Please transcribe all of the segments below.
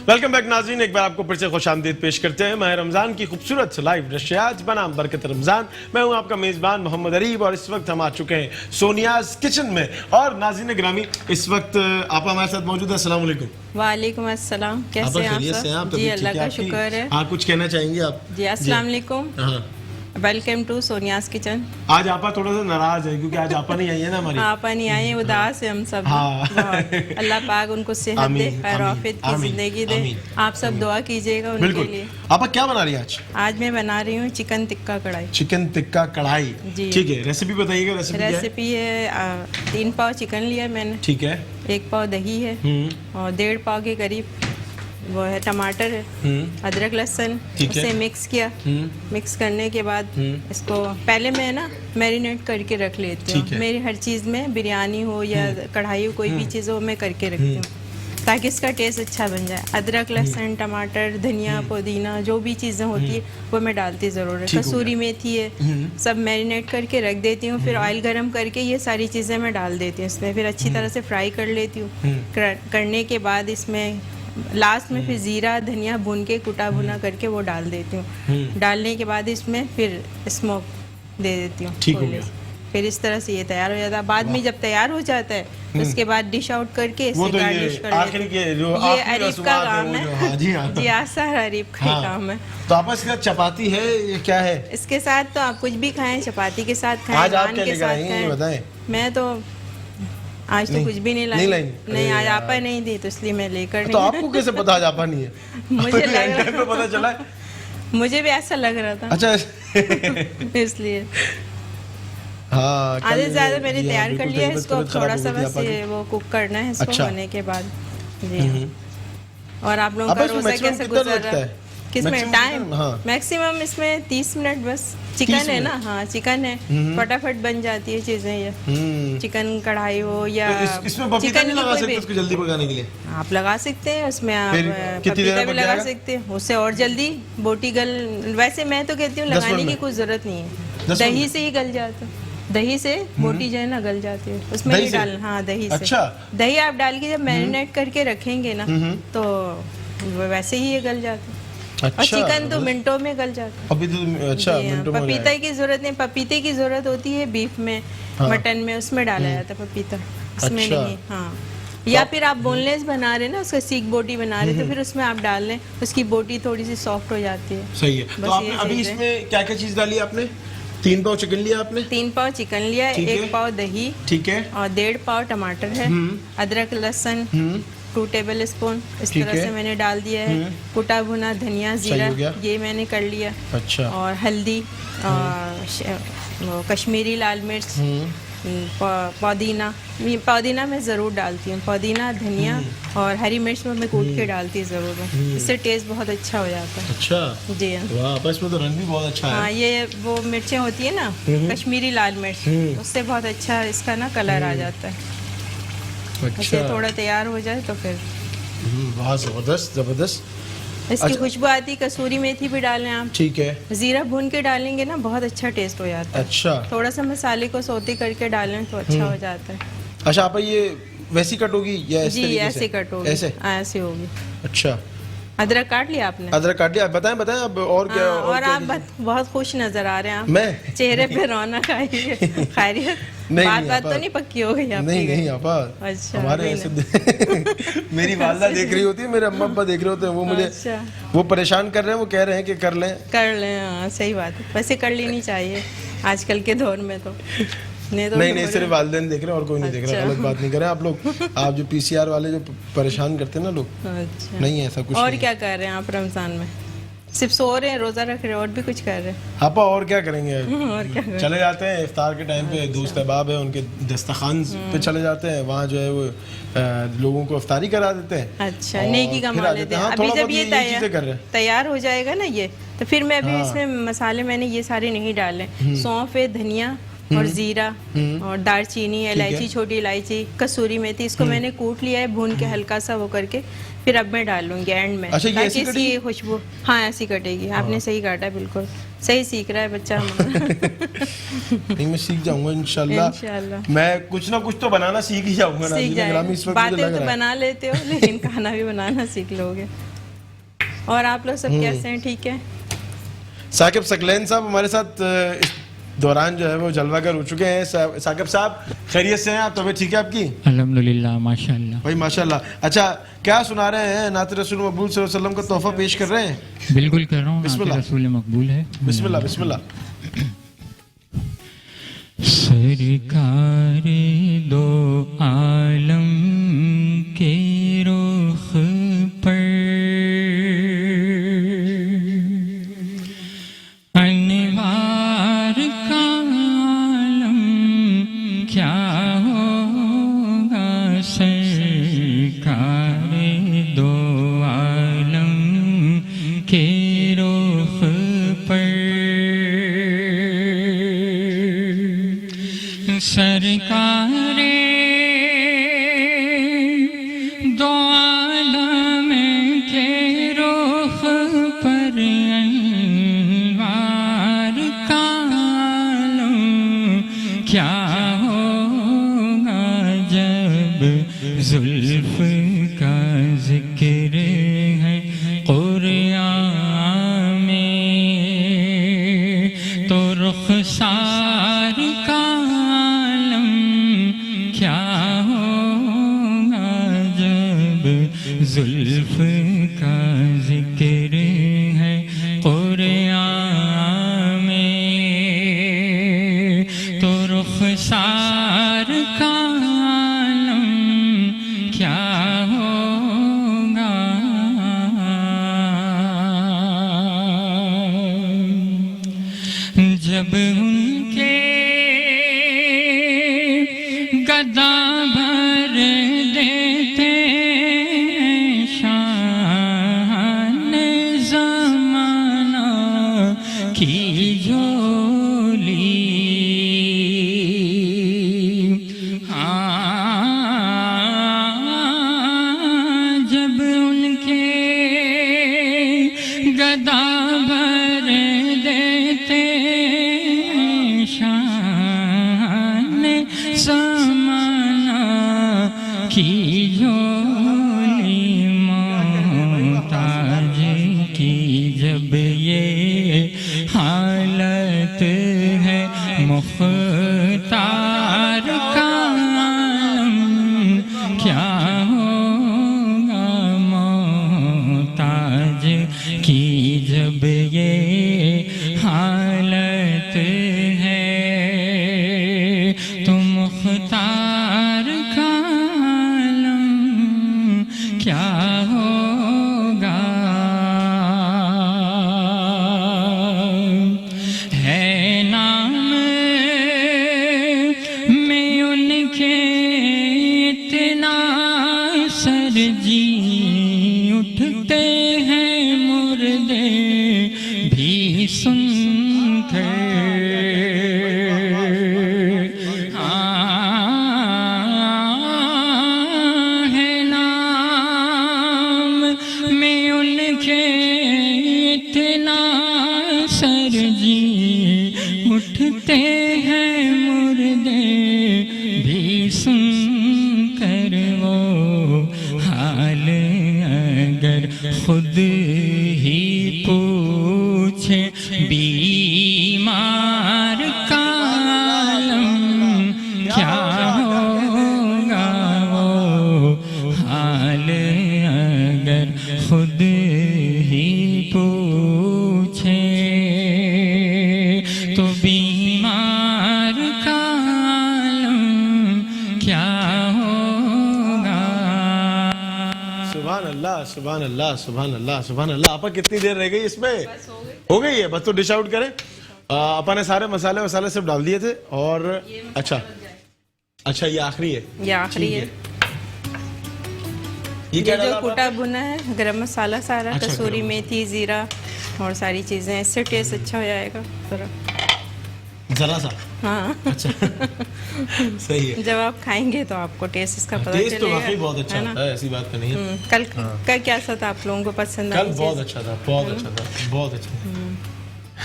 Welcome back ناظرین، ایک بار آپ کو پھر سے خوش آمدید پیش کرتے ہیں ماہ رمضان کی خوبصورت لائیو نشریات بنام برکت رمضان۔ میں ہوں آپ کا میزبان محمد عریب اور اس وقت ہم آ چکے ہیں سونیاز کچن میں۔ اور ناظرین گرامی، اس وقت آپ ہمارے ساتھ موجود ہیں۔ السلام علیکم۔ وعلیکم السلام، کیسے ہیں آپ سب؟ جی اللہ کا شکر ہے۔ ہاں کچھ کہنا چاہیں گے آپ؟ جی السلام علیکم، ویلکم ٹو سونیاز کچن۔ آج آپا تھوڑا سا ناراض ہے کیونکہ آج آپا نہیں آئی ہے نا ہماری۔ آپا نہیں آئی ہیں، اداس ہے ہم سب بہت۔ اللہ پاک ان کو صحت دے، خیر و عافیت کی زندگی دے۔ آپ سب دعا کیجیے گا ان کے لیے۔ آپا کیا بنا رہی ہے آج؟ آج میں بنا رہی ہوں چکن ٹکا کڑھائی۔ چکن ٹکا کڑھائی، ٹھیک ہے، ریسیپی بتائیے گا۔ ریسیپی ہے 3 پاؤ چکن لیا میں نے، ٹھیک ہے، 1 پاؤ دہی ہے اور 1.5 پاؤ کے قریب وہ ہے ٹماٹر ہے، ادرک لہسن، اسے مکس کیا۔ مکس کرنے کے بعد اس کو پہلے میں نا میرینیٹ کر کے رکھ لیتی ہوں۔ میری ہر چیز میں بریانی ہو یا کڑھائی ہو، کوئی بھی چیز ہو میں کر کے رکھتی ہوں تاکہ اس کا ٹیسٹ اچھا بن جائے۔ ادرک لہسن ٹماٹر دھنیا پودینہ جو بھی چیزیں ہوتی ہے وہ میں ڈالتی ضرور ہے۔ کسوری میتھی ہے، سب میرینیٹ کر کے رکھ دیتی ہوں۔ پھر آئل گرم کر کے یہ ساری چیزیں میں ڈال دیتی ہوں اس میں، پھر اچھی طرح سے فرائی کر لیتی ہوں۔ کرنے کے بعد اس میں لاسٹ میں پھر زیرہ دھنیا بھون کے کوٹا بھونا کر کے وہ ڈال دیتی ہوں۔ ڈالنے کے بعد اس میں پھر اسموک دے دیتی ہوں، پھر اس طرح سے یہ تیار ہو جاتا ہے۔ بعد میں جب تیار ہو جاتا ہے اس کے بعد ڈش آؤٹ کر کے اسے گارنش کر لیتی ہوں۔ یہ عریب کا کام ہے، جی آسان عریب کا کام ہے۔ تو آپ اس کے ساتھ چپاتی ہے یا کیا ہے؟ اس کے ساتھ تو آپ کچھ بھی کھائیں، چپاتی کے ساتھ کھائیں، نان کے ساتھ کھائیں۔ میں تو آج تو کچھ بھی نہیں لائی، نہیں آج آپا نہیں دی تو اس لیے میں لے کر نہیں۔ تو آپ کو کیسے پتا آج آپا نہیں ہے؟ مجھے لگ رہا پتا چلا ہے، مجھے بھی ایسا لگ رہا تھا، اچھا اس لیے ہاں آدھے سے زیادہ میں نے تیار کر لیا ہے۔ اس کو تھوڑا سا بس وہ کوک کرنا ہے اس کو ہونے کے بعد۔ جی اور آپ لوگوں کا روزہ کیسے گزر رہا ہے؟ کس میں ٹائم میکسیمم اس میں 30 منٹ بس۔ چکن ہے نا، ہاں چکن ہے، فٹافٹ بن جاتی ہے چیزیں۔ یہ چکن کڑھائی ہو یا چکن جلدی پکانے کے لیے آپ لگا سکتے ہیں، اس میں آپ پپیتا بھی لگا سکتے ہیں، اس سے اور جلدی بوٹی گل۔ ویسے میں تو کہتی ہوں لگانے کی کوئی ضرورت نہیں ہے، دہی سے ہی گل جاتا ہے۔ دہی سے بوٹی جو ہے نا گل جاتی ہے، اس میں نہیں ڈالنا۔ ہاں دہی سے، دہی آپ ڈال کے جب میرینیٹ کر کے رکھیں گے نا تو ویسے ہی یہ گل جاتا ہے۔ اور چکن تو منٹوں میں گل جاتا ہے۔ پپیتا کی ضرورت نہیں، پپیتے کی ضرورت ہوتی ہے بیف میں، مٹن میں، اس میں ڈالا جاتا ہے پپیتا، اس میں نہیں۔ ہاں یا پھر آپ بون لیس بنا رہے نا، اس کا سیک بوٹی بنا رہے تو پھر اس میں آپ ڈال لیں، اس کی بوٹی تھوڑی سی سافٹ ہو جاتی ہے۔ صحیح ہے۔ تو آپ نے ابھی اس میں کیا کیا چیز ڈالی آپ نے؟ 3 پاؤ چکن لیا آپ نے؟ 3 پاؤ چکن لیا، 1 پاؤ دہی، ٹھیک ہے، اور 1.5 پاؤ ٹماٹر ہے، ادرک لہسن 2 ٹیبل اسپون اس طرح سے میں نے ڈال دیا ہے۔ کوٹا بھنا دھنیا زیرہ یہ میں نے کر لیا، اور ہلدی، کشمیری لال مرچ، پودینہ میں ضرور ڈالتی ہوں، پودینہ دھنیا اور ہری مرچ میں کوٹ کے ڈالتی ضرور ہوں، اس سے ٹیسٹ بہت اچھا ہو جاتا ہے۔ اچھا جی ہاں، اس میں تو رنگ بھی بہت اچھا ہے۔ ہاں یہ وہ مرچیں ہوتی ہیں نا کشمیری لال مرچ، اس سے بہت اچھا اس کا نا کلر آ جاتا ہے۔ اسے تھوڑا تیار ہو جائے تو پھر بہت زبردست زبردست اس کی خوشبو آتی۔ کسوری میتھی بھی ڈالیں آپ، ٹھیک ہے، زیرہ بھون کے ڈالیں گے نا بہت اچھا ٹیسٹ ہو جاتا ہے۔ اچھا تھوڑا سا مسالے کو سوتے کر کے ڈالیں تو اچھا ہو جاتا ہے۔ اچھا آپ یہ ویسی کٹ ہوگی یا جی ایسے کٹ ہوگی، ایسے ہوگی۔ اچھا ادرک کاٹ لیا آپ نے؟ ادرک کاٹ لیا، بتائیں بتائیں اب اور کیا؟ اور آپ بہت خوش نظر آ رہے ہیں، میں چہرے پہ رونق آئی ہے، خیریت؟ بات تو نہیں پکی ہو گئی آپ کی؟ نہیں آپا، ہمارے ایسے میری والدہ دیکھ رہی ہوتی ہے، میرے اماں ابا دیکھ رہے ہوتے ہیں، وہ مجھے وہ پریشان کر رہے ہیں، وہ کہہ رہے ہیں کہ کر لیں۔ ہاں صحیح بات ہے، ویسے کر لینی چاہیے آج کل کے دور میں تو۔ نہیں صرف والدین دیکھ رہے ہیں اور کوئی نہیں دیکھ رہا، غلط بات نہیں کر رہے آپ لوگ۔ آپ جو PCR والے جو پریشان کرتے ہیں نا لوگ، نہیں ایسا کچھ۔ اور کیا کر رہے ہیں آپ رمضان میں؟ صرف سو رہے ہیں، روزہ رکھ رہے ہیں، اور بھی کچھ کر رہے ہیں؟ آپا اور کیا کریں گے، چلے جاتے ہیں افطار کے ٹائم پہ، دوست احباب ہیں ان کے دسترخوان پہ چلے جاتے ہیں، وہاں جو ہے وہ لوگوں کو افطاری کرا دیتے ہیں۔ اچھا نیکی کما لیتے ہیں۔ ابھی جب یہ تیار ہو جائے گا نا یہ، تو پھر میں ابھی اس میں مسالے میں نے یہ سارے نہیں ڈالے، سونف ہے، دھنیا اور زیرہ اور دار چینی، الائچی، چھوٹی الائچی، کسوری میتھی، اس کو میں نے کوٹ لیا ہے بھون کے ہلکا سا وہ کر کے، پھر اب میں ڈال لوں گی اینڈ میں تاکہ اس کی خوشبو۔ ہاں ایسی کٹے گی، آپ نے صحیح کاٹا، بالکل صحیح سیکھ رہا ہے بچہ ہمارا۔ نہیں میں سیکھ جاؤں گا انشاءاللہ، میں کچھ نہ کچھ تو بنانا سیکھ ہی جاؤں گا۔ باتیں تو بنا لیتے ہو لیکن کھانا بھی بنانا سیکھ لو گے۔ اور آپ لوگ سب کیسے ہیں؟ ٹھیک ہے. ثاقب ثقلین صاحب ہمارے ساتھ اس دوران جو ہے وہ جلوہ گر ہو چکے ہیں. ثاقب صاحب خیریت سے ہیں آپ؟ طبیعت ٹھیک ہے آپ کی؟ الحمدللہ ماشاء اللہ بھائی ماشاء اللہ. اچھا کیا سنا رہے ہیں؟ نعت رسول مقبول صلی اللہ علیہ وسلم کا تحفہ پیش کر رہے ہیں؟ بالکل کر رہا ہوں. بسم اللہ. نعت رسول مقبول ہے. بسم اللہ بسم اللہ. سرکار دو عالم کے رخ پر انوار کا عالم کیا ہوگا. سرکار دو عالم کے رخ پر سرکار دو عالم کے رخ پر انوار کا عالم کیا ہوگا. جب زلف کا ذکر ہے قرآن میں تو رخسار کا کیا ہوگا. جب زلف کا ذکر ہے قرآن میں تو رخسار کا عالم کیا ہوگا. جب ان کے گدا بھر دیتے شان زمانہ کی جھولی. جب ان کے گدا بھر دیتے شان زمانہ کی جھولی. محتاج کی جب یہ حالت ہے مختار کا عالم کیا ہوگا. محتاج کی جب یہ حالت ہے تو مختار کا عالم کیا ہوگا. ہے نام میں ان کے اتنا سر جی اٹھتے ہیں مردے بھی سن کر. ہے نام میں ان کے اتنا سر جی اٹھتے ہیں مردے بھی سن کر. وہ حال اگر خود ہی پوچھے بیمار کا عالم کیا ہوگا. وہ حال اگر خود ہی پوچھے تو بیمار کا عالم کیا ہوگا. سبحان اللہ سبحان اللہ سبحان اللہ سبحان اللہ. آپ کتنی دیر رہ گئی اس میں؟ ہو گئی ہے بس تو ڈش آؤٹ کریں. اپن نے سارے مسالے وسالے سب ڈال دیے تھے اور اچھا اچھا یہ آخری ہے. یہ آخری ہے. یہ یہ جو کوٹا بنا ہے گرم مسالہ سارا کسوری میتھی زیرہ اور ساری چیزیں. اس سے ٹیسٹ اچھا ہو جائے گا ذرا سا. ہاں اچھا صحیح ہے. جب آپ کھائیں گے تو آپ کو ٹیسٹ اس کا پتہ ٹیسٹ تو چلے واقعی گا. بہت اچھا ہوتا ہے, ایسی بات تو نہیں ہے. کل کا کیسا تھا آپ لوگوں کو پسند کل آئی بہت چیز؟ اچھا تھا, بہت اچھا تھا, بہت اچھا تھا.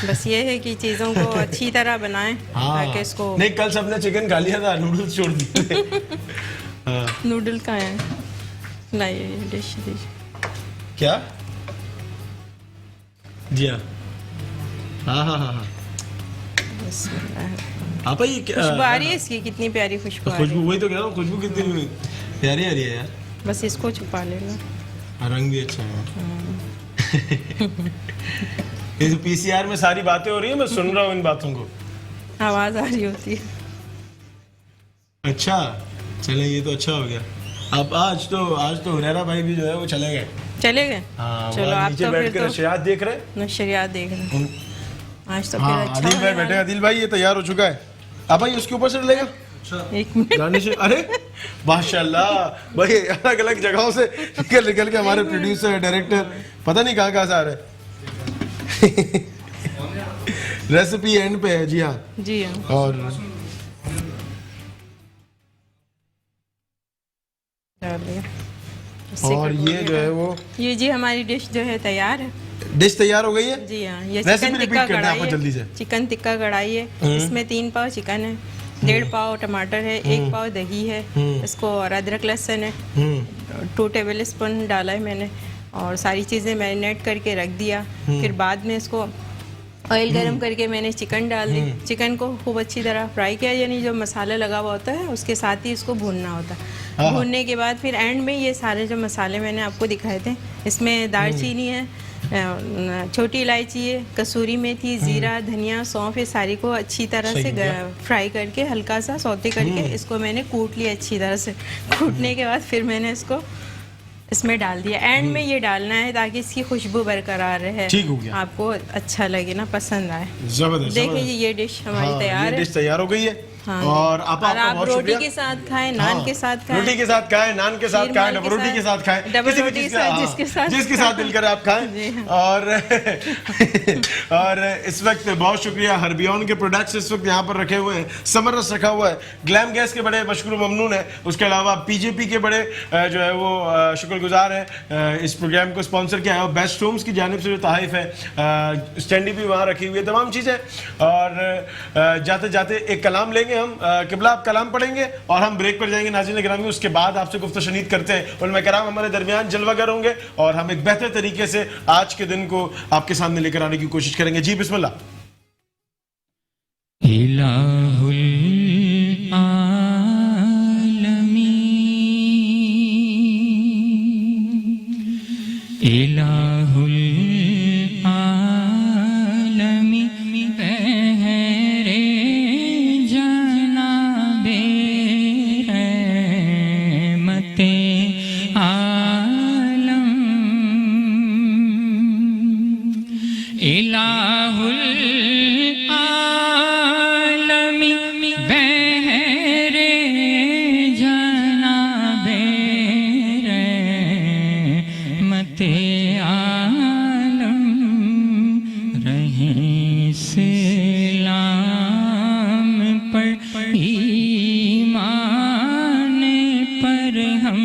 بس یہ ہے کہ چیزوں کو اچھی طرح بنائیں تاکہ اس کو. نہیں کل سب نے چکن کھا لیا تھا, نوڈلز چھوڑ دیے تھے. نوڈل کہاں ہے؟ لائیے ڈش کیا جی ہاں ہاں ہاں ہاں ہاں آپ یہ خوشبو آ رہی ہے اس کی, کتنی پیاری خوشبو آ رہی خوشبو, وہی تو کہہ رہا ہوں, خوشبو کتنی پیاری آ رہی ہے یار. ہے, بس اس کو چھپا لینا. رنگ بھی اچھا ہے. یہ پی سی آر میں ساری باتیں ہو رہی ہیں, میں سن رہا ہوں ان باتوں کو, آواز آ رہی ہوتی ہے. اچھا چلیں یہ تو اچھا ہو گیا. اب آج تو ہریرا بھائی بھی جو ہے وہ چلے گئے. چلے گئے, چلو آپ نیچے تو بیٹھ پھر کے تو نشریات دیکھ رہے. نشریات دیکھ رہے ہیں آج تو پھر ہاں اچھا عادل بھائی ہونے بیٹھے, والا. عادل بھائی یہ تیار ہو چکا ہے. اب بھائی اس کے اوپر سے لے گا. ایک منٹ, ارے ماشاء اللہ بھائی, الگ الگ جگہوں سے نکل کے ہمارے پروڈیوسر ڈائریکٹر پتہ نہیں کہاں سے آ رہے. ریسیپی اینڈ پہ ہے. جی ہاں جی ہاں, اور اور یہ جو ہے وہ یہ جی ہماری ڈش جو ہے تیار ہے. ڈش تیار ہو گئی ہے. جی ہاں, یہ ریسیپی چکن ریپیٹ ٹکا کرتے ہیں آپ کڑھائی کو ہے. جلدی سے. چکن ٹکا کڑھائی ہے, اس میں 3 پاؤ چکن ہے, 1.5 پاؤ ٹماٹر ہے, 1 پاؤ دہی ہے, اس کو اور ادرک لہسن ہے, 2 ٹیبل اسپون ڈالا ہے میں نے, اور ساری چیزیں میرینیٹ کر کے رکھ دیا. پھر بعد میں اس کو آئل گرم کر کے میں نے چکن ڈال دی. چکن کو خوب اچھی طرح فرائی کیا, یعنی جو مسالہ لگا ہوا ہوتا ہے اس کے ساتھ ہی اس کو بھوننا ہوتا ہے. بھوننے کے بعد پھر اینڈ میں یہ سارے جو مسالے میں نے آپ کو دکھائے تھے, اس میں دار چینی ہے, چھوٹی الائچی ہے, کسوری میتھی, زیرہ, دھنیا, سونف, یہ ساری کو اچھی طرح سے فرائی کر کے ہلکا سا سوتے کر کے اس کو میں نے کوٹ لیا اچھی طرح سے. کوٹنے کے بعد پھر میں نے اس کو اس میں ڈال دیا. اینڈ میں یہ ڈالنا ہے تاکہ اس کی خوشبو برقرار رہے, آپ کو اچھا لگے نا, پسند آئے. زبردست. دیکھیں یہ ڈش ہماری تیار ہے. ڈش تیار ہو گئی ہے. اور آپ روٹی کے ساتھ کھائیں, نان کے ساتھ کھائیں, روٹی کے ساتھ کھائیں, نان کے ساتھ کھائیں, ڈبل روٹی کے ساتھ کھائیں, ڈبل روٹی کے ساتھ, جس کے ساتھ دل کرے آپ کھائیں. اور اس وقت بہت شکریہ, ہربیون کے پروڈکٹس اس وقت یہاں پر رکھے ہوئے ہیں, سمر رس رکھا ہوا ہے, گلیم گیس کے بڑے مشکور و ممنون ہیں. اس کے علاوہ پی جے پی کے بڑے جو ہے وہ شکر گزار ہیں, اس پروگرام کو اسپانسر کیا ہے. اور بیسٹ ہومز کی جانب سے جو تحائف ہے, اسٹینڈی بھی وہاں رکھی ہوئی ہے, تمام چیزیں. اور جاتے جاتے ایک کلام لیں گے ہم, قبلہ آپ کلام پڑھیں گے اور ہم بریک پر جائیں گے ناظرین گرامی. اس کے بعد آپ سے گفت و شنید کرتے ہیں. علماء کرام ہمارے درمیان جلوہ گر ہوں گے اور ہم ایک بہتر طریقے سے آج کے دن کو آپ کے سامنے لے کر آنے کی کوشش کریں گے. جی بسم اللہ. الہ العالمین, الہ العالمین, بہر جناب رحمت عالم, الہ العالمین, بہر جناب رحمت عالم, رہیں اسلام پر ایمان پر ہم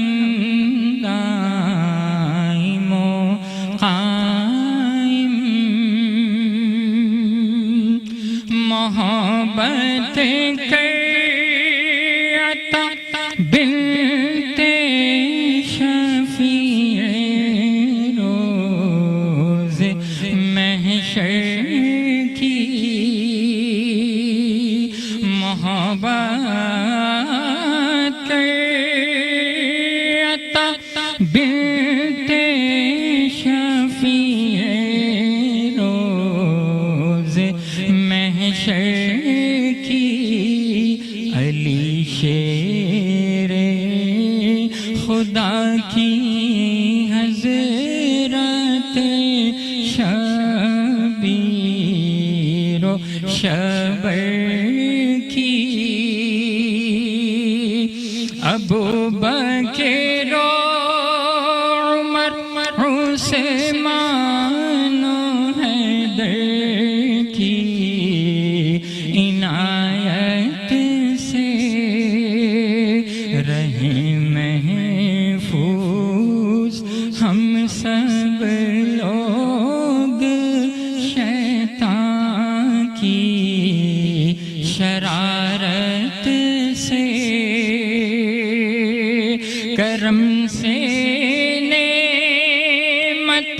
دائم و قائم, محبت کر عطا بنت شفیع روز محشر کی, محبت کر عطا بنت شفیع روز محشر کی, علی شیر خدا کی حضرت شبیر و شبر کی, ابو بکر و عمر عثمان و حیدر کی عنایت سے رہے محفوظ ہم سب لوگ شیطان کی شرارت سے, کرم سے نعمت.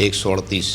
138,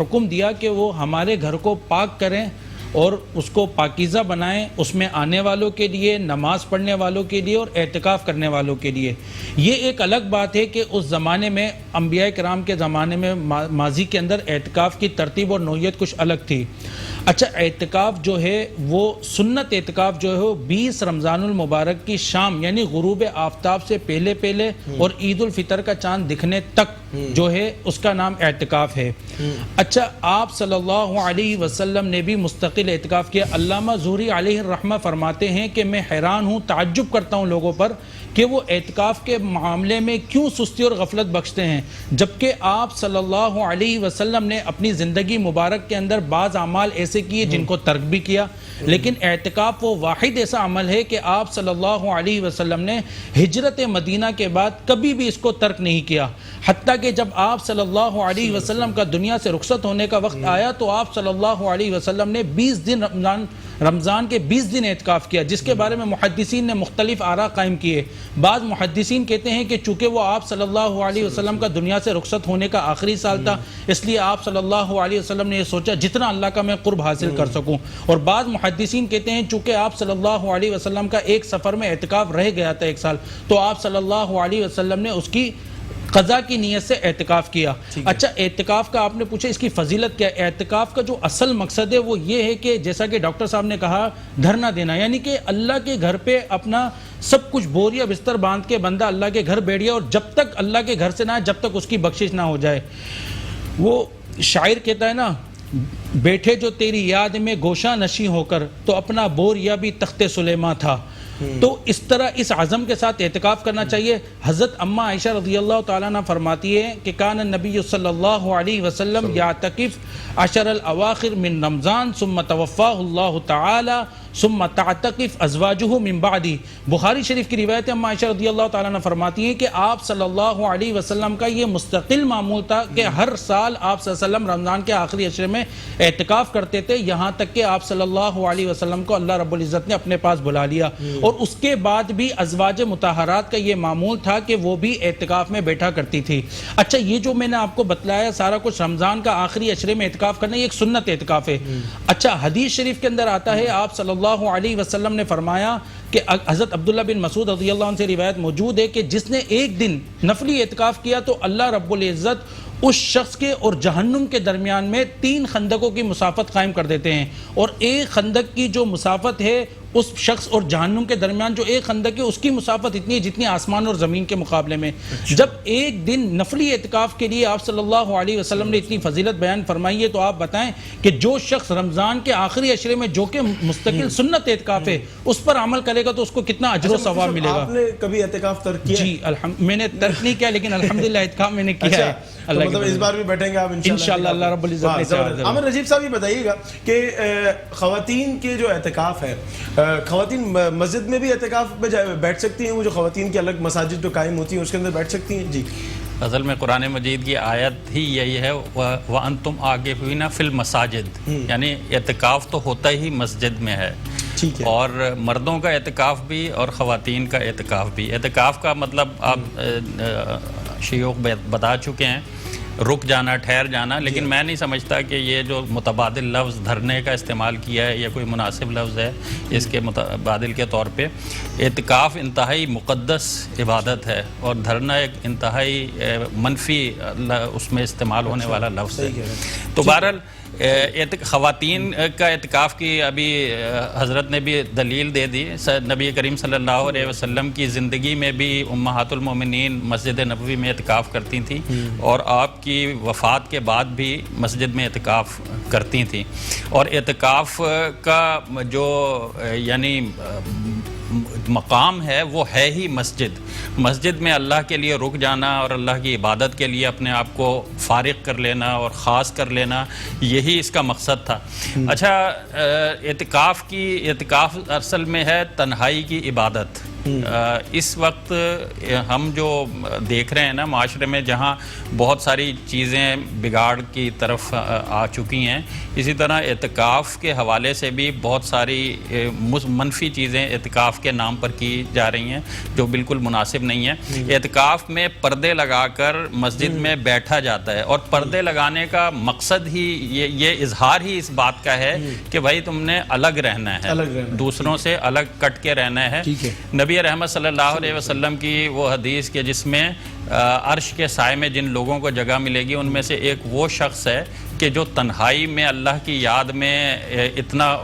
حکم دیا کہ وہ ہمارے گھر کو پاک کریں اور اس کو پاکیزہ بنائیں، اس میں آنے والوں کے لیے، نماز پڑھنے والوں کے لیے اور اعتکاف کرنے والوں کے لیے۔ یہ ایک الگ بات ہے کہ اس زمانے میں انبیاء کرام کے زمانے میں ماضی کے اندر اعتکاف کی ترتیب اور نوعیت کچھ الگ تھی۔ اچھا، اعتکاف جو ہے وہ سنت اعتکاف جو ہے وہ 20 رمضان المبارک کی شام یعنی غروب آفتاب سے پہلے اور عید الفطر کا چاند دکھنے تک جو ہے اس کا نام اعتکاف ہے۔ اچھا، آپ صلی اللہ علیہ وسلم نے بھی مستقل اعتکاف کیا۔ علامہ زہری علیہ الرحمہ فرماتے ہیں کہ میں حیران ہوں، تعجب کرتا ہوں لوگوں پر کہ وہ اعتکاف کے معاملے میں کیوں سستی اور غفلت بخشتے ہیں، جبکہ آپ صلی اللہ علیہ وسلم نے اپنی زندگی مبارک کے اندر بعض اعمال ایسے کیے جن کو ترک بھی کیا، لیکن اعتکاف وہ واحد ایسا عمل ہے کہ آپ صلی اللہ علیہ وسلم نے ہجرت مدینہ کے بعد کبھی بھی اس کو ترک نہیں کیا، حتیٰ کہ جب آپ صلی اللہ علیہ وسلم کا دنیا سے رخصت ہونے کا وقت آیا تو آپ صلی اللہ علیہ وسلم نے 20 دن رمضان کے 20 دن اعتکاف کیا، جس کے بارے میں محدثین نے مختلف آراء قائم کیے۔ بعض محدثین کہتے ہیں کہ چونکہ وہ آپ صلی اللہ علیہ وسلم کا دنیا سے رخصت ہونے کا آخری سال تھا، اس لیے آپ صلی اللہ علیہ وسلم نے یہ سوچا جتنا اللہ کا میں قرب حاصل کر سکوں، اور بعض محدثین کہتے ہیں چونکہ آپ صلی اللہ علیہ وسلم کا ایک سفر میں اعتکاف رہ گیا تھا 1 سال، تو آپ صلی اللہ علیہ وسلم نے اس کی قضا کی نیت سے اعتکاف کیا۔ اچھا، اعتکاف کا آپ نے پوچھا اس کی فضیلت کیا ہے؟ اعتکاف کا جو اصل مقصد ہے وہ یہ ہے کہ جیسا کہ ڈاکٹر صاحب نے کہا، دھرنا دینا، یعنی کہ اللہ کے گھر پہ اپنا سب کچھ بوریا بستر باندھ کے بندہ اللہ کے گھر بیٹھ گیا، اور جب تک اللہ کے گھر سے نہ آئے جب تک اس کی بخشش نہ ہو جائے۔ وہ شاعر کہتا ہے نا، بیٹھے جو تیری یاد میں گوشہ نشیں ہو کر، تو اپنا بوریا بھی تخت سلیماں تھا۔ تو اس طرح اس عزم کے ساتھ اعتکاف کرنا چاہیے۔ حضرت اماں عائشہ رضی اللہ تعالیٰ عنہ فرماتی ہے کہ کان النبی صلی اللہ علیہ وسلم یعتکف عشر الاواخر من رمضان ثم توفاہ اللہ تعالی ثم تعتکف ازواجہ من بعدی۔ بخاری شریف کی روایت اماں عائشہ رضی اللہ تعالیٰ عنہ فرماتی ہیں کہ آپ صلی اللہ علیہ وسلم کا یہ مستقل معمول تھا کہ ہر سال آپ صلی اللہ علیہ وسلم رمضان کے آخری عشرے میں اعتکاف کرتے تھے، یہاں تک کہ آپ صلی اللہ علیہ وسلم کو اللہ رب العزت نے اپنے پاس بلا لیا، اور اس کے بعد بھی ازواج مطہرات کا یہ معمول تھا کہ وہ بھی اعتکاف میں بیٹھا کرتی تھی۔ اچھا، یہ جو میں نے آپ کو بتلایا سارا کچھ رمضان کا آخری عشرے میں اعتکاف کرنا، یہ ایک سنت اعتکاف ہے۔ اچھا، حدیث شریف کے اندر آتا ہے آپ صلی اللہ علیہ وسلم نے فرمایا کہ حضرت عبداللہ بن مسعود رضی اللہ عنہ سے روایت موجود ہے کہ جس نے ایک دن نفلی اعتکاف کیا تو اللہ رب العزت اس شخص کے اور جہنم کے درمیان میں 3 خندقوں کی مسافت قائم کر دیتے ہیں، اور ایک خندق کی جو مسافت ہے اس شخص اور جہنم کے درمیان جو ایک خندق ہے اس کی مسافت اتنی ہے جتنی آسمان اور زمین کے مقابلے میں۔ جب ایک دن نفلی اعتکاف کے لیے آپ صلی اللہ علیہ وسلم نے اتنی فضیلت بیان فرمائی ہے، تو آپ بتائیں کہ جو شخص رمضان کے آخری عشرے میں جو کہ مستقل سنت اعتکاف ہے اس پر عمل کرے گا تو اس کو کتنا اجر و ثواب ملے گا۔ آپ نے کبھی اعتکاف ترک کیا؟ جی، میں نے ترک نہیں کیا، لیکن الحمدللہ اعتکاف میں نے کیا ہے۔ مطلب اس بار بھی بیٹھیں گے آپ انشاءاللہ، اللہ رب العزت نے۔ عامر نجیب صاحب یہ بتائیے گا کہ خواتین کے جو اعتکاف ہے، خواتین مسجد میں بھی اعتکاف میں بیٹھ سکتی ہیں؟ وہ جو خواتین کی الگ مساجد جو قائم ہوتی ہیں اس کے اندر بیٹھ سکتی ہیں؟ جی، اصل میں قرآن مجید کی آیت ہی یہی ہے، وَأَنْتُمْ عَاكِفُونَ فِي الْمَسَاجِدِ، یعنی اعتکاف تو ہوتا ہی مسجد میں ہے، اور مردوں کا اعتکاف بھی اور خواتین کا اعتکاف بھی۔ اعتکاف کا مطلب آپ شیوخ بتا چکے ہیں، رک جانا، ٹھہر جانا، لیکن میں نہیں سمجھتا کہ یہ جو متبادل لفظ دھرنے کا استعمال کیا ہے یہ کوئی مناسب لفظ ہے اس کے متبادل کے طور پہ۔ اعتکاف انتہائی مقدس عبادت ہے، اور دھرنا ایک انتہائی منفی اس میں استعمال ہونے والا لفظ ہے۔ تو بہرحال خواتین کا اعتکاف کی ابھی حضرت نے بھی دلیل دے دی۔ نبی کریم صلی اللہ علیہ وسلم کی زندگی میں بھی امہات المومنین مسجد نبوی میں اعتکاف کرتی تھیں، اور آپ کی وفات کے بعد بھی مسجد میں اعتکاف کرتی تھیں، اور اعتکاف کا جو یعنی مقام ہے وہ ہے ہی مسجد میں اللہ کے لیے رک جانا اور اللہ کی عبادت کے لیے اپنے آپ کو فارغ کر لینا اور خاص کر لینا، یہی اس کا مقصد تھا۔ اچھا، اعتکاف اصل میں ہے تنہائی کی عبادت، اس وقت ہم جو دیکھ رہے ہیں نا معاشرے میں جہاں بہت ساری چیزیں بگاڑ کی طرف آ چکی ہیں، اسی طرح اعتکاف کے حوالے سے بھی بہت ساری منفی چیزیں اعتکاف کے نام پر کی جا رہی ہیں جو بالکل مناسب نہیں ہیں۔ اعتکاف میں پردے لگا کر مسجد میں بیٹھا جاتا ہے، اور پردے لگانے کا مقصد ہی یہ اظہار ہی اس بات کا ہے کہ بھائی تم نے الگ رہنا ہے، دوسروں سے الگ کٹ کے رہنا ہے۔ نبی رحمت صلی اللہ علیہ وسلم کی وہ حدیث کہ جس میں عرش کے سائے میں جن لوگوں کو جگہ ملے گی ان میں سے ایک وہ شخص ہے کہ جو تنہائی میں اللہ کی یاد میں اتنا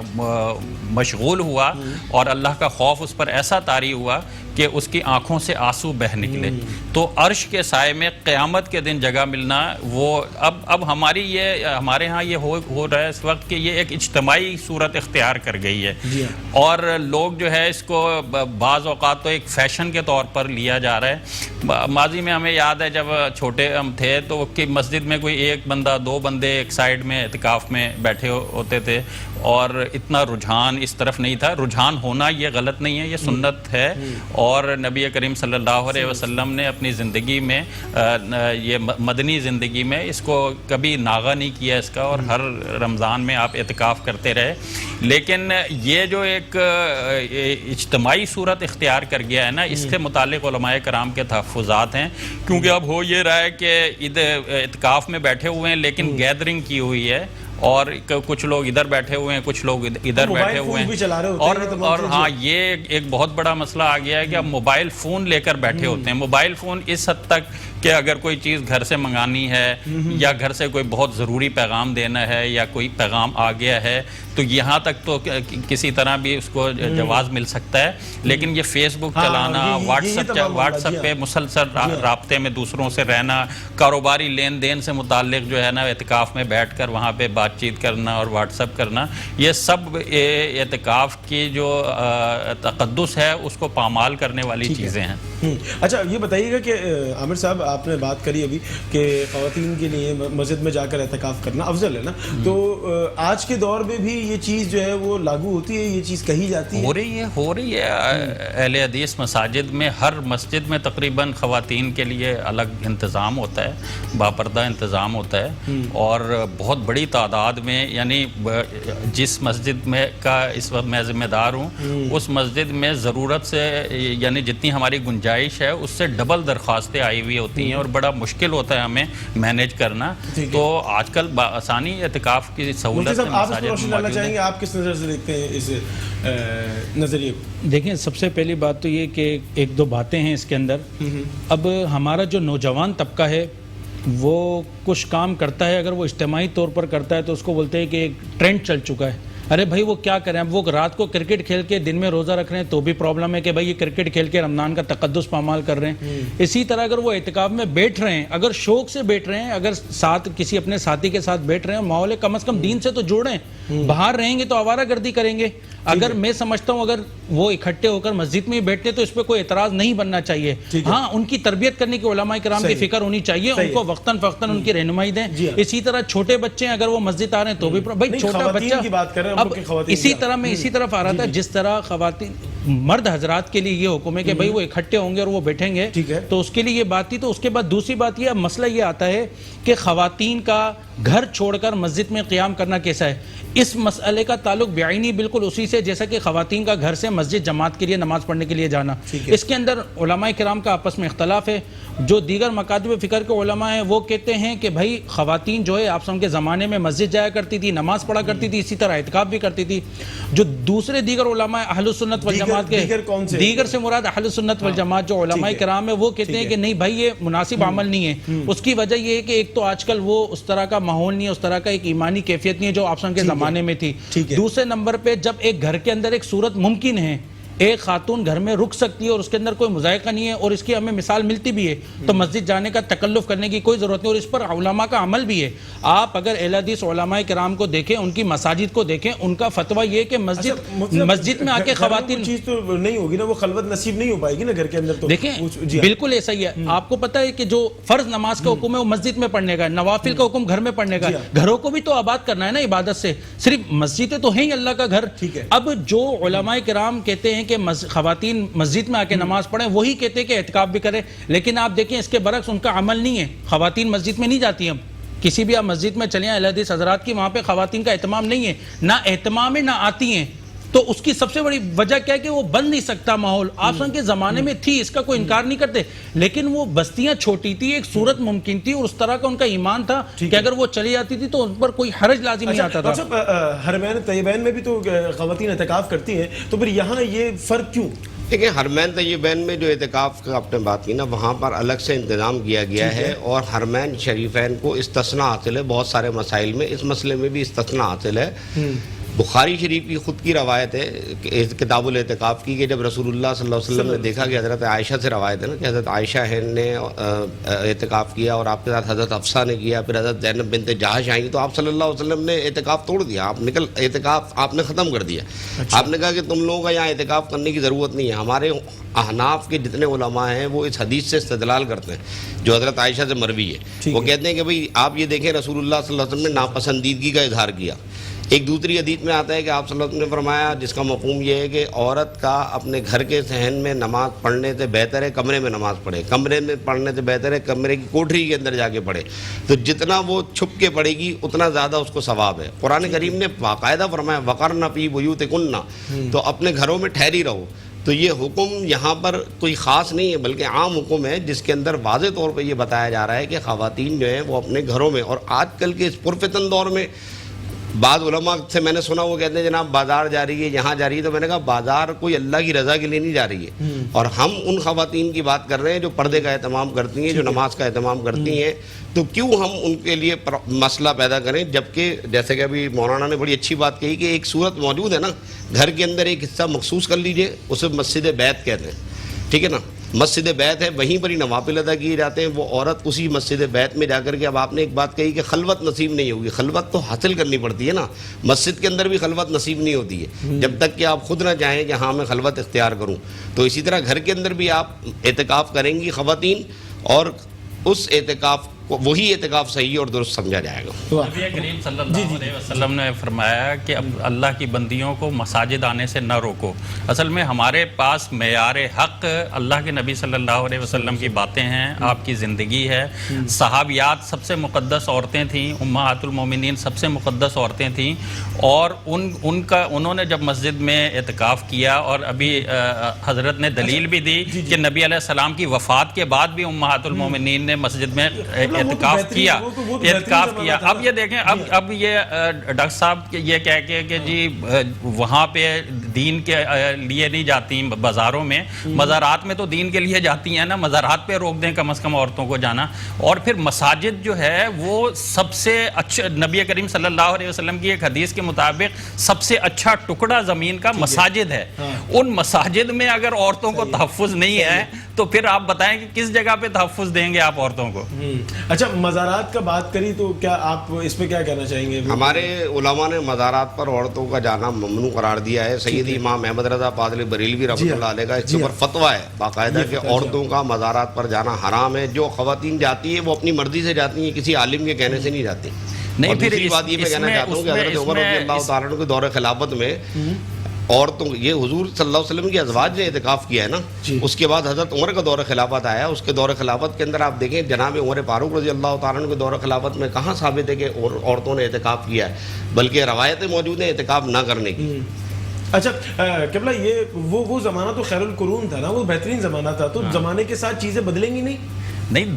مشغول ہوا اور اللہ کا خوف اس پر ایسا طاری ہوا کہ اس کی آنکھوں سے آنسو بہہ نکلے۔ تو عرش کے سائے میں قیامت کے دن جگہ ملنا، وہ اب ہمارے ہاں یہ ہو رہا ہے اس وقت کہ یہ ایک اجتماعی صورت اختیار کر گئی ہے، اور لوگ جو ہے اس کو بعض اوقات تو ایک فیشن کے طور پر لیا جا رہا ہے۔ ماضی میں ہمیں یاد ہے جب چھوٹے ہم تھے تو کہ مسجد میں کوئی ایک بندہ دو بندے ایک سائیڈ میں اعتکاف میں بیٹھے ہوتے تھے، اور اتنا رجحان اس طرف نہیں تھا۔ رجحان ہونا یہ غلط نہیں ہے، یہ سنت ہے، اور نبی کریم صلی اللہ علیہ وسلم نے اپنی زندگی میں یہ مدنی زندگی میں اس کو کبھی ناغہ نہیں کیا اس کا، اور ہر رمضان میں آپ اعتکاف کرتے رہے۔ لیکن یہ جو ایک اجتماعی صورت اختیار کر گیا ہے نا، اس سے متعلق علماء کرام کے تحفظات ہیں، کیونکہ اب ہو یہ رہا ہے کہ اعتکاف میں بیٹھے ہوئے ہیں لیکن گیدرنگ کی ہوئی ہے، اور کچھ لوگ ادھر بیٹھے ہوئے ہیں، کچھ لوگ ادھر بیٹھے ہوئے ہیں، اور ہاں یہ ایک بہت بڑا مسئلہ آ گیا ہے کہ اب موبائل فون لے کر بیٹھے ہوتے ہیں۔ موبائل فون اس حد تک کہ اگر کوئی چیز گھر سے منگانی ہے یا گھر سے کوئی بہت ضروری پیغام دینا ہے یا کوئی پیغام آ گیا ہے تو یہاں تک تو کسی طرح بھی اس کو جواز مل سکتا ہے، لیکن یہ فیس بک چلانا، واٹس ایپ پہ مسلسل رابطے میں دوسروں سے رہنا، کاروباری لین دین سے متعلق جو ہے نا اعتکاف میں بیٹھ کر وہاں پہ بات چیت کرنا اور واٹس ایپ کرنا، یہ سب اعتکاف کی جو تقدس ہے اس کو پامال کرنے والی چیزیں ہیں۔ اچھا یہ بتائیے گا کہ عامر صاحب آپ نے بات کری ابھی کہ خواتین کے لیے مسجد میں جا کر اعتکاف کرنا افضل ہے نا، تو آج کے دور میں بھی یہ چیز جو ہے وہ لاگو ہوتی ہے، یہ چیز کہی جاتی ہے؟ ہو رہی ہے اہل حدیث مساجد میں، ہر مسجد میں تقریباً خواتین کے لیے الگ انتظام ہوتا ہے، باپردہ انتظام ہوتا ہے، اور بہت بڑی تعداد میں، یعنی جس مسجد میں کا اس وقت میں ذمہ دار ہوں اس مسجد میں ضرورت سے یعنی جتنی ہماری گنجائش ہے اس سے ڈبل درخواستیں آئی ہوئی ہوتی ہیں، اور بڑا مشکل ہوتا ہے ہمیں مینیج کرنا۔ تو آج کل بآسانی اعتکاف کی سہولت چاہیں گے، آپ کس نظر سے دیکھتے ہیں اس نظریے کو؟ دیکھیں سب سے پہلی بات تو یہ کہ ایک دو باتیں ہیں اس کے اندر۔ اب ہمارا جو نوجوان طبقہ ہے وہ کچھ کام کرتا ہے، اگر وہ اجتماعی طور پر کرتا ہے تو اس کو بولتے ہیں کہ ایک ٹرینڈ چل چکا ہے، ارے بھائی وہ کیا کریں، اب وہ رات کو کرکٹ کھیل کے دن میں روزہ رکھ رہے ہیں تو بھی پرابلم ہے کہ بھائی یہ کرکٹ کھیل کے رمضان کا تقدس پامال کر رہے ہیں۔ اسی طرح اگر وہ اعتکاف میں بیٹھ رہے ہیں، اگر شوق سے بیٹھ رہے ہیں، اگر ساتھ کسی اپنے ساتھی کے ساتھ بیٹھ رہے ہیں، ماحول کم از کم دین سے تو جوڑیں، باہر رہیں گے تو آوارہ گردی کریں گے۔ اگر میں سمجھتا ہوں اگر وہ اکٹھے ہو کر مسجد میں بیٹھتے تو اس پہ کوئی اعتراض نہیں بننا چاہیے۔ ہاں ان کی تربیت کرنے کی علماء کرام کی فکر ہونی چاہیے، ان کو وقتاً فوقتاً ان کی رہنمائی دیں۔ اسی طرح چھوٹے بچے ہیں اگر وہ مسجد آ رہے ہیں تو بھی بھائی چھوٹا بچہ، اب اسی طرح میں اسی طرف آ رہا تھا جس طرح خواتین مرد حضرات کے لیے یہ حکم ہے کہ بھائی وہ اکٹھے ہوں گے اور وہ بیٹھیں گے تو اس کے لیے یہ بات تھی۔ تو اس کے بعد دوسری بات یہ مسئلہ یہ آتا ہے کہ خواتین کا گھر چھوڑ کر مسجد میں قیام کرنا کیسا ہے۔ اس مسئلے کا تعلق بعینی بالکل اسی سے جیسا کہ خواتین کا گھر سے مسجد جماعت کے لیے نماز پڑھنے کے لیے جانا، اس کے اندر علماء کرام کا آپس میں اختلاف ہے۔ جو دیگر مکاتب فکر کے علماء ہیں وہ کہتے ہیں کہ بھائی خواتین جو ہے آپ کے زمانے میں مسجد جایا کرتی تھی، نماز پڑھا کرتی تھی، اسی طرح اعتکاف بھی کرتی تھی۔ جو دوسرے دیگر علماء اہل السنت والجماعت کے دیگر سے مراد اہل السنت والجماعت جو علماء کرام ہے وہ کہتے ہیں کہ نہیں بھائی یہ مناسب عمل نہیں ہے۔ اس کی وجہ یہ ہے کہ ایک تو آج کل وہ اس طرح کا ماحول نہیں ہے، اس طرح کا ایک ایمانی کیفیت نہیں ہے جو آپ کے زمانے میں تھی۔ دوسرے نمبر پہ جب ایک گھر کے اندر ایک صورت ممکن ہے، ایک خاتون گھر میں رک سکتی ہے اور اس کے اندر کوئی مذائقہ نہیں ہے اور اس کی ہمیں مثال ملتی بھی ہے، تو مسجد جانے کا تکلف کرنے کی کوئی ضرورت نہیں، اور اس پر علماء کا عمل بھی ہے۔ آپ اگر اہل حدیث علماء کرام کو دیکھیں، ان کی مساجد کو دیکھیں، ان کا فتویٰ یہ کہ مسجد میں آ کے خواتین چیز تو نہیں ہوگی نا، وہ خلوت نصیب نہیں ہو پائے گی نا گھر کے اندر۔ تو دیکھیں بالکل ایسا ہی ہے، آپ کو پتہ ہے کہ جو فرض نماز کا حکم ہے وہ مسجد میں پڑھنے کا ہے، نوافل کا حکم گھر میں پڑھنے کا ہے۔ گھروں کو بھی تو آباد کرنا ہے نا عبادت سے، صرف مسجدیں تو ہیں ہی اللہ کا گھر۔ اب جو علماء کرام کہتے ہیں کہ خواتین مسجد میں آ کے نماز پڑھیں، وہی کہتے ہیں کہ اعتکاف بھی کریں، لیکن آپ دیکھیں اس کے برعکس ان کا عمل نہیں ہے. خواتین مسجد میں نہیں جاتی ہیں. کسی بھی آپ مسجد میں چلیں اہل حدیث حضرات کی، وہاں پہ خواتین کا اہتمام نہیں ہے، نہ اہتمام ہے نہ آتی ہیں. تو اس کی سب سے بڑی وجہ کیا ہے کہ وہ بن نہیں سکتا ماحول. آپ سن کے زمانے میں تھی، اس کا کوئی انکار نہیں کرتے، لیکن وہ بستیاں چھوٹی تھی، ایک صورت ممکن تھی اور اس طرح کا ان کا ایمان تھا کہ اگر وہ چلی جاتی تھی تو ان پر کوئی حرج لازم نہیں آتا تھا. حرمین طیبین میں بھی تو خواتین اعتکاف کرتی ہیں، تو پھر یہاں یہ فرق کیوں؟ دیکھیں حرمین طیبین میں جو اعتکاف کا آپ نے بات کی نا، وہاں پر الگ سے انتظام کیا گیا ہے، اور حرمین شریفین کو استثناء حاصل ہے بہت سارے مسائل میں. اس مسئلے میں بھی استثناء حاصل ہے. بخاری شریف کی خود کی روایت ہے کتاب الاعتکاف کی، کہ جب رسول اللہ صلی اللہ علیہ وسلم نے دیکھا کہ حضرت عائشہ سے روایت ہے نا کہ حضرت عائشہ نے اعتکاف کیا اور آپ کے ساتھ حضرت حفصہ نے کیا، پھر حضرت زینب بنت جہش آئیں، تو آپ صلی اللہ علیہ وسلم نے اعتکاف توڑ دیا. اعتکاف آپ نے ختم کر دیا. آپ نے کہا کہ تم لوگوں کا یہاں اعتکاف کرنے کی ضرورت نہیں ہے. ہمارے احناف کے جتنے علماء ہیں وہ اس حدیث سے استدلال کرتے ہیں جو حضرت عائشہ سے مروی ہے. وہ کہتے ہیں کہ بھئی آپ یہ دیکھیں رسول اللہ صلی اللہ علیہ وسلم نے ناپسندیدگی کا اظہار کیا. ایک دوسری حدیث میں آتا ہے کہ آپ صلی اللہ علیہ وسلم نے فرمایا، جس کا مفہوم یہ ہے کہ عورت کا اپنے گھر کے صحن میں نماز پڑھنے سے بہتر ہے کمرے میں نماز پڑھے، کمرے میں پڑھنے سے بہتر ہے کمرے کی کوٹری کے اندر جا کے پڑھے. تو جتنا وہ چھپ کے پڑھے گی اتنا زیادہ اس کو ثواب ہے. قرآن کریم نے باقاعدہ فرمایا وقرن فی بیوتکن، تو اپنے گھروں میں ٹھہری رہو. تو یہ حکم یہاں پر کوئی خاص نہیں ہے بلکہ عام حکم ہے، جس کے اندر واضح طور پہ یہ بتایا جا رہا ہے کہ خواتین جو ہیں وہ اپنے گھروں میں. اور آج کل کے اس پرفتن دور میں بعض علماء سے میں نے سنا وہ کہتے ہیں جناب بازار جا رہی ہے، یہاں جا رہی ہے، تو میں نے کہا بازار کوئی اللہ کی رضا کے لیے نہیں جا رہی ہے. اور ہم ان خواتین کی بات کر رہے ہیں جو پردے کا اہتمام کرتی ہیں، جو نماز کا اہتمام کرتی ہیں. تو کیوں ہم ان کے لیے مسئلہ پیدا کریں، جبکہ جیسے کہ ابھی مولانا نے بڑی اچھی بات کہی کہ ایک صورت موجود ہے نا، گھر کے اندر ایک حصہ مخصوص کر لیجئے، اسے مسجد بیت کہتے ہیں. ٹھیک ہے نا، مسجد بیت ہے، وہیں پر ہی نوافل ادا کیے جاتے ہیں. وہ عورت اسی مسجد بیت میں جا کر کے، اب آپ نے ایک بات کہی کہ خلوت نصیب نہیں ہوگی، خلوت تو حاصل کرنی پڑتی ہے نا. مسجد کے اندر بھی خلوت نصیب نہیں ہوتی ہے جب تک کہ آپ خود نہ چاہیں کہ ہاں میں خلوت اختیار کروں. تو اسی طرح گھر کے اندر بھی آپ اعتکاف کریں گی خواتین، اور اس اعتکاف کو وہی اعتکاف صحیح اور درست سمجھا جائے گا. نبی کریم صلی اللہ علیہ وسلم نے فرمایا کہ اب اللہ کی بندیوں کو مساجد آنے سے نہ روکو. اصل میں ہمارے پاس معیار حق اللہ کے نبی صلی اللہ علیہ وسلم کی باتیں ہیں، آپ کی زندگی ہے. صحابیات سب سے مقدس عورتیں تھیں، امہات المومنین سب سے مقدس عورتیں تھیں، اور انہوں نے جب مسجد میں اعتکاف کیا، اور ابھی حضرت نے دلیل بھی دی کہ نبی علیہ السلام کی وفات کے بعد بھی امہات المومنین نے مسجد میں اعتکاف کیا. اب یہ دیکھیں، اب یہ ڈاکٹر صاحب یہ کہہ کے کہ جی وہاں پہ دین کے لیے نہیں جاتی بازاروں میں، مزارات میں تو دین کے لیے جاتی ہیں نا، مزارات پہ روک دیں کم از کم عورتوں کو جانا. اور پھر مساجد جو ہے وہ سب سے اچھا، نبی کریم صلی اللہ علیہ وسلم کی ایک حدیث کے مطابق سب سے اچھا ٹکڑا زمین کا مساجد ہے. ان مساجد میں اگر عورتوں کو تحفظ نہیں ہے تو پھر آپ بتائیں کہ کس جگہ پہ تحفظ دیں گے آپ عورتوں کو. اچھا، مزارات کا بات کری تو کیا آپ اس پہ کیا کہنا چاہیں گے؟ ہمارے علماء نے مزارات پر عورتوں کا جانا ممنوع قرار دیا ہے. سیدی امام احمد رضا پادری بریلوی رحمۃ اللہ علیہ کا اس پر فتویٰ ہے باقاعدہ کہ عورتوں کا مزارات پر جانا حرام ہے. جو خواتین جاتی ہیں وہ اپنی مرضی سے جاتی ہیں، کسی عالم کے کہنے سے نہیں جاتی. نہیں، پھر دوسری بات یہ میں کہنا چاہتا ہوں کہ حضرت عمر رضی اللہ تعالیٰ عنہ کے دور خلافت میں عورتوں، یہ حضور صلی اللہ علیہ وسلم کی ازواج نے اعتکاف کیا ہے نا، اس کے بعد حضرت عمر کا دور خلافت آیا. اس کے دور خلافت کے اندر آپ دیکھیں جناب عمر فاروق رضی اللہ تعالیٰ عنہ کے دور خلافت میں کہاں ثابت ہے کہ عورتوں نے اعتکاف کیا ہے، بلکہ روایتیں موجود ہیں اعتکاف نہ کرنے کی. اچھا قبلہ، یہ وہ زمانہ تو خیر القرون تھا نا، وہ بہترین زمانہ تھا. تو زمانے کے ساتھ چیزیں بدلیں گی نہیں؟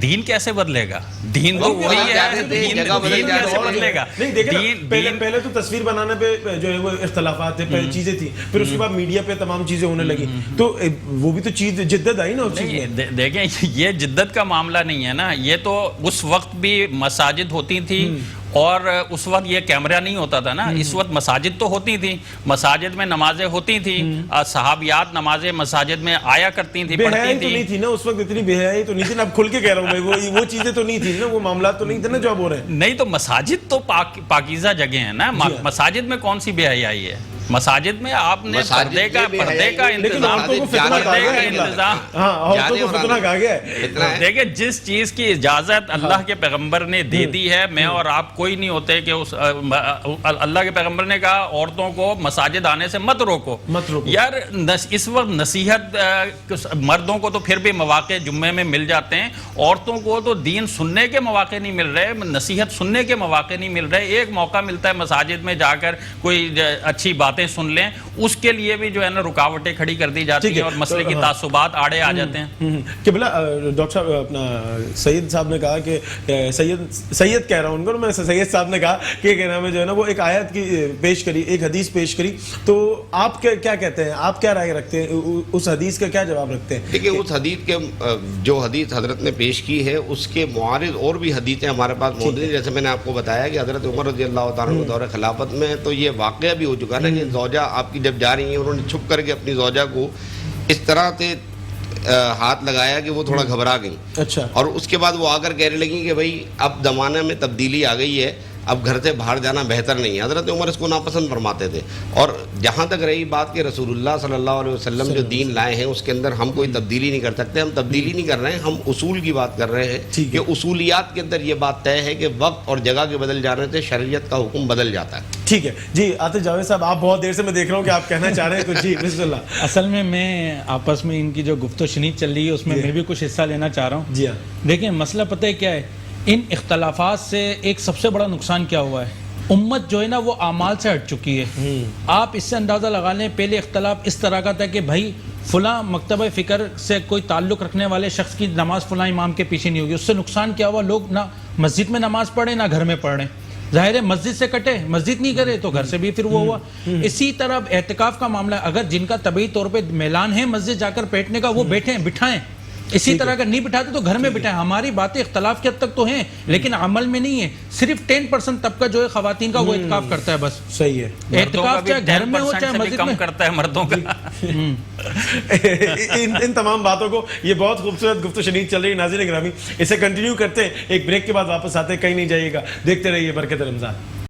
دین کیسے بدلے گا؟ دین تو وہی ہے، دین کیسے بدلے گا؟ نہیں دیکھیں، پہلے تو تصویر بنانے پہ جو ہے وہ اختلافات تھے، پہلے چیزیں تھیں، پھر اس کے بعد میڈیا پہ تمام چیزیں ہونے لگی، تو وہ بھی تو چیز جدت آئی نا اس چیز میں. دیکھیں یہ جدت کا معاملہ نہیں ہے نا، یہ تو اس وقت بھی مساجد ہوتی تھی اور اس وقت یہ کیمرہ نہیں ہوتا تھا نا. اس وقت مساجد تو ہوتی تھی، مساجد میں نمازیں ہوتی تھیں، صحابیات نمازیں مساجد میں آیا کرتی تھیں، پڑھتی تھیں. تو نہیں تھی نا اس وقت، اتنی بے حیائی تو نہیں تھی نا. اب کھل کے کہہ رہا ہوں میں، وہ چیزیں تو نہیں تھی نا، وہ معاملات تو نہیں تھے نا جو اب ہو رہے ہیں. نہیں تو مساجد تو پاکیزہ جگہ ہیں نا، مساجد میں کون سی بے حیائی ہے؟ مساجد میں آپ نے مساجد پردے کا میں بھی ہے ہی، لیکن انتظام عورتوں کو فتنہ کہا گیا ہے انتظام ہاں عورتوں کو فتنہ کہا گیا ہے اتنا ہے دیکھیں جس چیز کی اجازت اللہ کے پیغمبر نے دے دی ہے میں اور آپ کوئی نہیں ہوتے کہ اللہ کے پیغمبر نے کہا عورتوں کو مساجد آنے سے مت روکو یار اس وقت نصیحت مردوں کو تو پھر بھی مواقع جمعے میں مل جاتے ہیں عورتوں کو تو دین سننے کے مواقع نہیں مل رہے نصیحت سننے کے مواقع نہیں مل رہے ایک موقع ملتا ہے مساجد میں جا کر کوئی اچھی باتیں سن لیں اس کے لیے بھی جو ہے نا رکاوٹیں کھڑی کر دی جاتی ہیں اور مسئلے کی تعصبات آڑے آ جاتے ہیں قبلہ ڈاکٹر صاحب اپنا سید صاحب نے کہا کہ سید کہہ رہا ہوں ان کو میں سید صاحب نے کہا کہ کہنا میں جو ہے نا وہ ایک آیت کی پیش کری ایک حدیث پیش کری تو آپ کیا کہتے ہیں آپ کیا رائے رکھتے ہیں اس حدیث کا کیا جواب رکھتے ہیں دیکھیں اس حدیث کے جو حدیث حضرت نے پیش کی ہے اس کے معارض اور بھی حدیثیں ہمارے پاس موجود ہیں جیسے میں نے آپ کو بتایا کہ حضرت عمر رضی اللہ تعالیٰ عنہ دور خلافت میں تو یہ واقعہ بھی ہو چکا نا کہ زوجہ آپ کی جب جا رہی ہیں انہوں نے چھپ کر کے اپنی زوجہ کو اس طرح سے ہاتھ لگایا کہ وہ تھوڑا گھبرا گئی اچھا اور اس کے بعد وہ آ کر کہنے لگی کہ بھائی اب زمانے میں تبدیلی آ گئی ہے اب گھر سے باہر جانا بہتر نہیں ہے حضرت عمر اس کو ناپسند فرماتے تھے اور جہاں تک رہی بات کہ رسول اللہ صلی اللہ علیہ وسلم جو دین لائے ہیں اس کے اندر ہم کوئی تبدیلی نہیں کر سکتے ہم تبدیلی نہیں کر رہے ہیں ہم اصول کی بات کر رہے ہیں کہ اصولیات کے اندر یہ بات طے ہے کہ وقت اور جگہ کے بدل جانے سے شریعت کا حکم بدل جاتا ہے ٹھیک ہے جی عاطف جاوید صاحب آپ بہت دیر سے میں دیکھ رہا ہوں کہ آپ کہنا چاہ رہے ہیں کچھ جی بسم اللہ اصل میں آپس میں ان کی جو گفت و شنید چل رہی ہے اس میں بھی کچھ حصہ لینا چاہ رہا ہوں جی ہاں دیکھیں مسئلہ پتہ ہے کیا ہے ان اختلافات سے ایک سب سے بڑا نقصان کیا ہوا ہے امت جو ہے نا وہ اعمال سے ہٹ چکی ہے آپ اس سے اندازہ لگا لیں پہلے اختلاف اس طرح کا تھا کہ بھائی فلاں مکتبہ فکر سے کوئی تعلق رکھنے والے شخص کی نماز فلاں امام کے پیچھے نہیں ہوگی اس سے نقصان کیا ہوا لوگ نہ مسجد میں نماز پڑھیں نہ گھر میں پڑھیں ظاہر ہے مسجد سے کٹے مسجد نہیں کرے تو گھر سے بھی پھر وہ ہوا اسی طرح اعتکاف کا معاملہ اگر جن کا طبعی طور پہ میلان ہے مسجد جا کر بیٹھنے کا وہ بیٹھیں بٹھائیں اسی طرح اگر نہیں بٹھاتے تو گھر میں بٹھائیں ہماری باتیں اختلاف کی حد تک تو ہیں لیکن عمل میں نہیں ہے صرف 10% طبقہ جو ہے خواتین کا وہ اعتکاف کرتا ہے بس صحیح ہے اعتکاف چاہے گھر میں ہو چاہے مسجد کم میں کرتا ہے مردوں کا ان تمام باتوں کو یہ بہت خوبصورت گفتگو شنید چل رہی ہے ناظرین گرامی اسے کنٹینیو کرتے ہیں ایک بریک کے بعد واپس آتے ہیں کہیں نہیں جائیے گا دیکھتے رہیے برکت رمضان